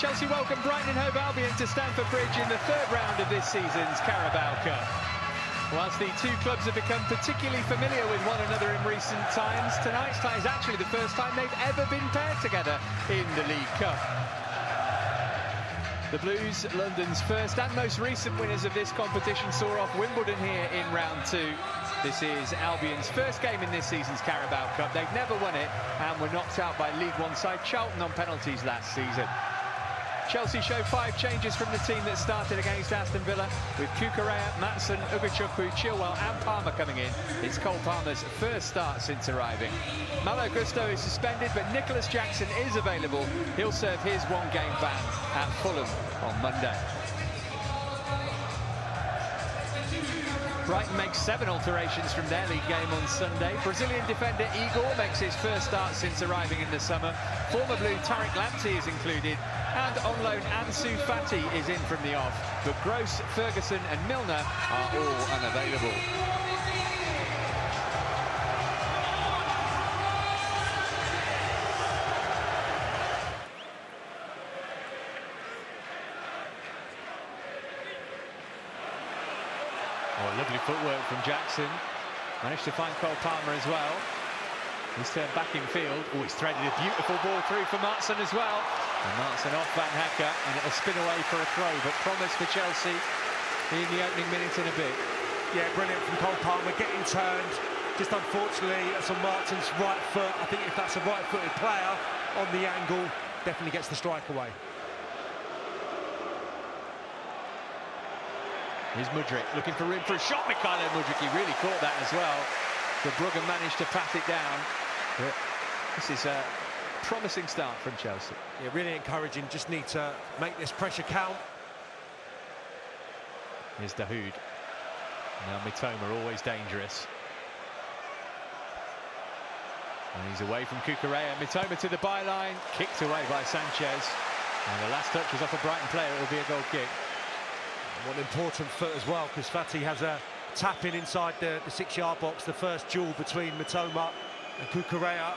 Chelsea welcome Brighton and Hove Albion to Stamford Bridge in the third round of this season's Carabao Cup. Whilst the two clubs have become particularly familiar with one another in recent times, tonight's tie is actually the first time they've ever been paired together in the League Cup. The Blues, London's first and most recent winners of this competition, saw off Wimbledon here in round two. This is Albion's first game in this season's Carabao Cup. They've never won it and were knocked out by League One side Charlton on penalties last season. Chelsea show 5 changes from the team that started against Aston Villa, with Cucurella, Maatsen, Ugochukwu, Chilwell and Palmer coming in. It's Cole Palmer's first start since arriving. Malo Gusto is suspended, but Nicholas Jackson is available. He'll serve his one-game ban at Fulham on Monday. Brighton makes 7 alterations from their league game on Sunday. Brazilian defender Igor makes his first start since arriving in the summer. Former Blue Tariq Lamptey is included, and on loan Ansu Fati is in from the off. But Gross, Ferguson and Milner are all unavailable. Oh, lovely footwork from Jackson. Managed to find Cole Palmer as well. He's turned back in field. Oh, he's threaded a beautiful ball through for Maatsen as well. And Maatsen off Van Hecke, and it'll spin away for a throw, but promise for Chelsea in the opening minute and a bit. Yeah, brilliant from Cole Palmer, getting turned. Just unfortunately, that's on Maatsen's right foot. I think if that's a right-footed player on the angle, definitely gets the strike away. Here's Mudryk looking for room for a shot. Mikhailo Mudryk, he really caught that as well. But Brugge managed to pat it down. But this is a promising start from Chelsea. Yeah, really encouraging. Just need to make this pressure count. Here's Dahoud. Now Mitoma, always dangerous. And he's away from Cucurella. Mitoma to the byline, kicked away by Sanchez. And the last touch was off a Brighton player. It will be a goal kick. What an important foot as well, because Fati has a tap-in inside the 6-yard box. The first duel between Mitoma and Cucurella.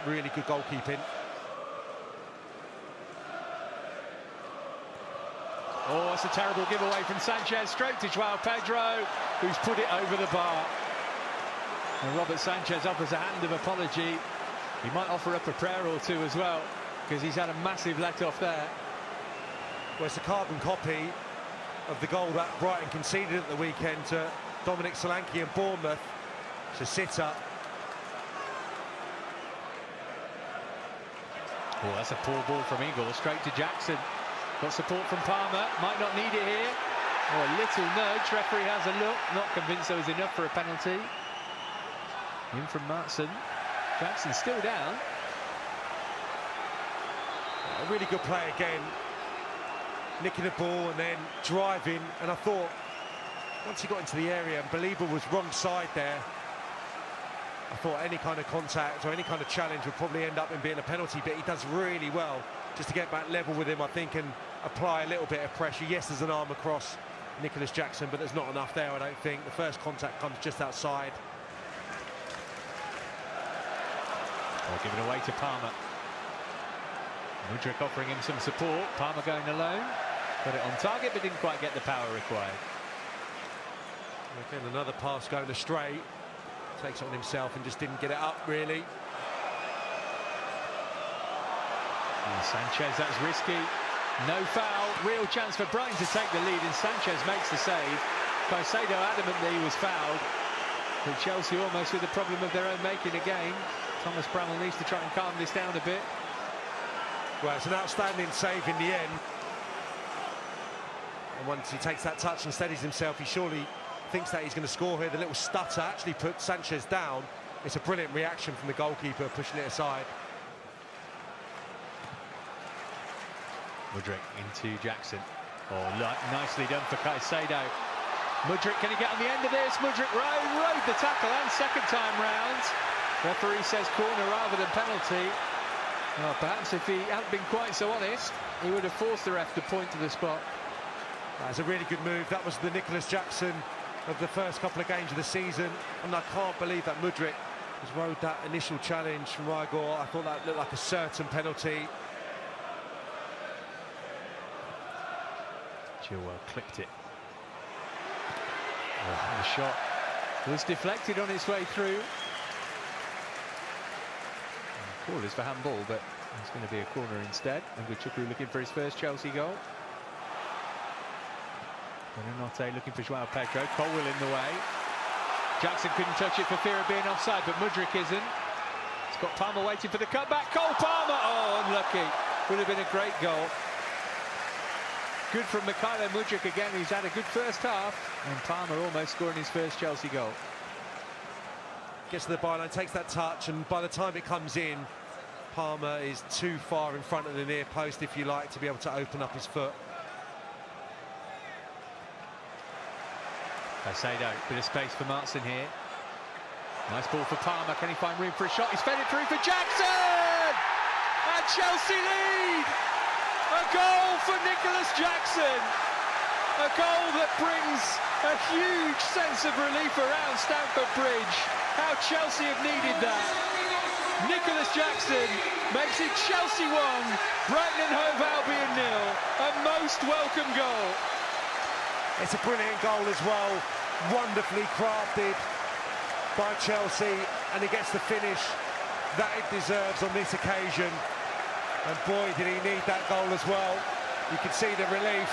Really good goalkeeping. Oh, it's a terrible giveaway from Sanchez. Stroke to Joao Pedro, who's put it over the bar. And Robert Sanchez offers a hand of apology. He might offer up a prayer or two as well, because he's had a massive let-off there. Well, it's a carbon copy of the goal that Brighton conceded at the weekend to Dominic Solanke and Bournemouth. It's a sitter. Oh, that's a poor ball from Igor, straight to Jackson. Got support from Palmer, might not need it here. Oh, a little nudge, referee has a look, not convinced there was enough for a penalty. In from Maatsen. Jackson still down. A really good play again. Nicking the ball and then driving, and I thought once he got into the area and Belieber was wrong side there, I thought any kind of contact or any kind of challenge would probably end up in being a penalty, but he does really well just to get back level with him, I think, and apply a little bit of pressure. Yes, there's an arm across Nicholas Jackson, but there's not enough there, I don't think. The first contact comes just outside. Oh, given away to Palmer. Mudryk offering him some support. Palmer going alone. Got it on target, but didn't quite get the power required. Again, another pass going astray. Takes it on himself and just didn't get it up, really. And Sanchez, that's risky. No foul. Real chance for Brighton to take the lead, and Sanchez makes the save. Caicedo adamant that he was fouled. But Chelsea almost with a problem of their own making again. Thomas Bramall needs to try and calm this down a bit. Well, it's an outstanding save in the end. And once he takes that touch and steadies himself, he surely thinks that he's going to score here. The little stutter actually put Sanchez down. It's a brilliant reaction from the goalkeeper, pushing it aside. Mudryk into Jackson. Oh, nicely done for Caicedo. Mudryk, can he get on the end of this? Mudryk rode the tackle, and second time round. Referee says corner rather than penalty. Well, perhaps if he hadn't been quite so honest, he would have forced the ref to point to the spot. That's a really good move. That was the Nicholas Jackson of the first couple of games of the season, and I can't believe that Mudryk has rode that initial challenge from Igor. I thought that looked like a certain penalty. Chilwell clipped it. Oh, the shot was deflected on its way through. The call is for handball, but it's going to be a corner instead. And Guchuku looking for his first Chelsea goal. Buonanotte looking for Joao Pedro. Colwill in the way. Jackson couldn't touch it for fear of being offside, but Mudryk isn't. It's got Palmer waiting for the cutback. Cole Palmer! Oh, unlucky. Would have been a great goal. Good from Mykhailo Mudryk again. He's had a good first half. And Palmer almost scoring his first Chelsea goal. Gets to the byline, takes that touch, and by the time it comes in, Palmer is too far in front of the near post, if you like, to be able to open up his foot. Caicedo, bit of space for Martin here. Nice ball for Palmer. Can he find room for a shot? He's fed it through for Jackson! And Chelsea lead! A goal for Nicholas Jackson! A goal that brings a huge sense of relief around Stamford Bridge. How Chelsea have needed that. Nicholas Jackson makes it Chelsea 1, Brighton and Hove Albion 0. A most welcome goal. It's a brilliant goal as well, wonderfully crafted by Chelsea, and he gets the finish that it deserves on this occasion. And boy, did he need that goal as well. You can see the relief.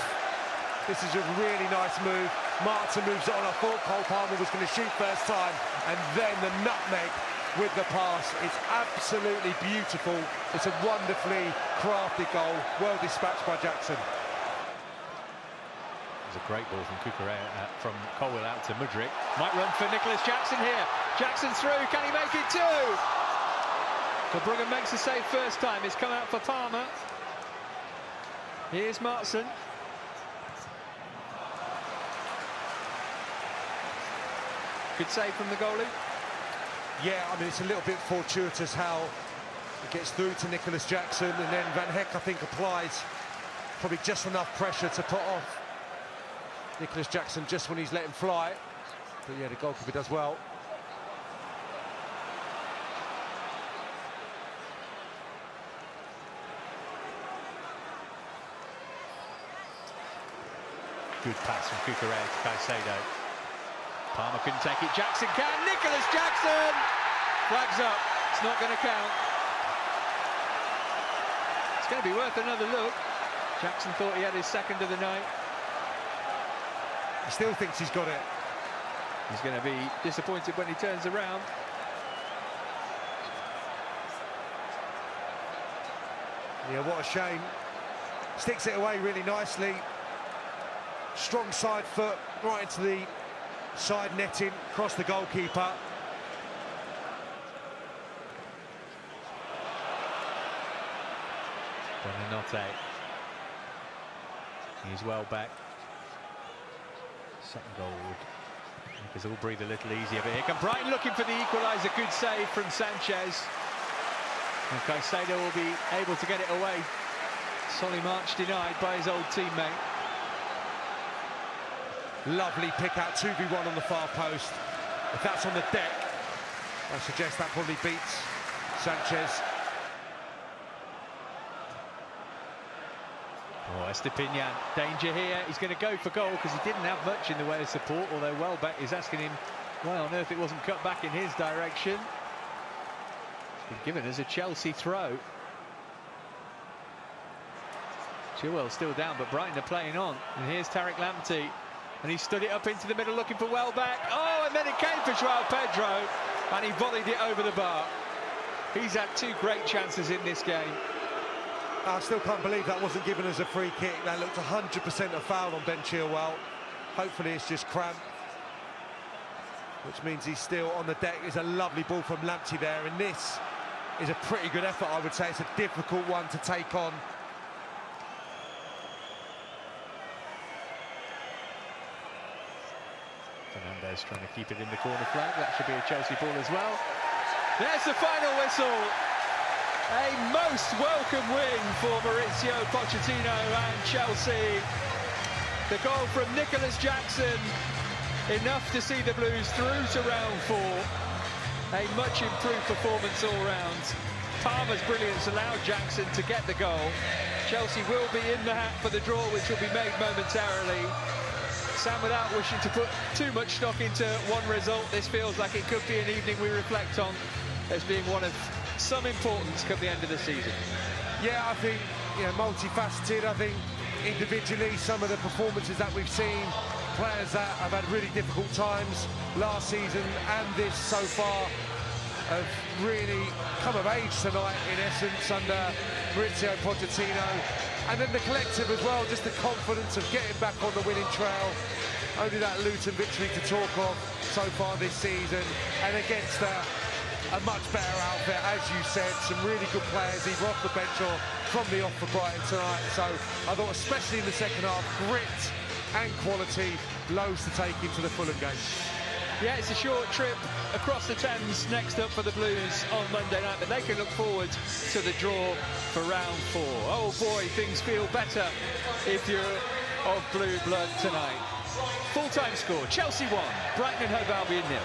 This is a really nice move. Martin moves on. I thought Cole Palmer was going to shoot first time, and then the nutmeg with the pass. It's absolutely beautiful. It's a wonderfully crafted goal, well dispatched by Jackson. A great ball from from Colwill out to Mudryk. Might run for Nicholas Jackson here. Jackson's through. Can he make it too? Verbruggen makes the save first time. It's come out for Palmer. Here's Martin. Good save from the goalie. Yeah, I mean, it's a little bit fortuitous how it gets through to Nicholas Jackson, and then Van Heck, I think, applies probably just enough pressure to put off Nicholas Jackson just when he's let him fly. But yeah, the goalkeeper does well. Good pass from Cucurella to Caicedo. Palmer couldn't take it. Jackson can. Nicholas Jackson! Flags up. It's not going to count. It's going to be worth another look. Jackson thought he had his second of the night. He still thinks he's got it. He's going to be disappointed when he turns around. Yeah, what a shame. Sticks it away really nicely. Strong side foot right into the side netting, across the goalkeeper. Buonanotte. He's well back. Second goal would make us all breathe a little easier. But here come Brighton looking for the equaliser. Good save from Sanchez. And Caicedo will be able to get it away. Solly March denied by his old teammate. Lovely pick out, 2v1 on the far post. If that's on the deck, I suggest that probably beats Sanchez. Oh, Estepinian, danger here. He's going to go for goal because he didn't have much in the way of support, although Welbeck is asking him why on earth it wasn't cut back in his direction. It's been given as a Chelsea throw. Chilwell still down, but Brighton are playing on. And here's Tariq Lamptey. And he stood it up into the middle looking for Welbeck. Oh, and then it came for Joao Pedro. And he volleyed it over the bar. He's had two great chances in this game. I still can't believe that wasn't given as a free kick. That looked 100% a foul on Ben Chilwell. Hopefully it's just cramp, which means he's still on the deck. There's a lovely ball from Lamptey there, and this is a pretty good effort, I would say. It's a difficult one to take on. Fernandes trying to keep it in the corner flag. That should be a Chelsea ball as well. There's the final whistle. A most welcome win for Mauricio Pochettino and Chelsea. The goal from Nicholas Jackson, enough to see the Blues through to round 4. A much improved performance all round. Palmer's brilliance allowed Jackson to get the goal. Chelsea will be in the hat for the draw, which will be made momentarily. Sam, without wishing to put too much stock into one result, this feels like it could be an evening we reflect on as being one of some importance come the end of the season. Yeah, I think, multifaceted. I think individually, some of the performances that we've seen, players that have had really difficult times last season and this so far, have really come of age tonight, in essence, under Mauricio Pochettino. And then the collective as well, just the confidence of getting back on the winning trail. Only that Luton victory to talk of so far this season, and against a much better outfit, as you said, some really good players, either off the bench or from the off for Brighton tonight. So I thought, especially in the second half, grit and quality, loads to take into the Fulham game. Yeah, it's a short trip across the Thames next up for the Blues on Monday night, but they can look forward to the draw for round 4. Oh boy, things feel better if you're of blue blood tonight. Full-time score, Chelsea 1, Brighton and Hove Albion 0.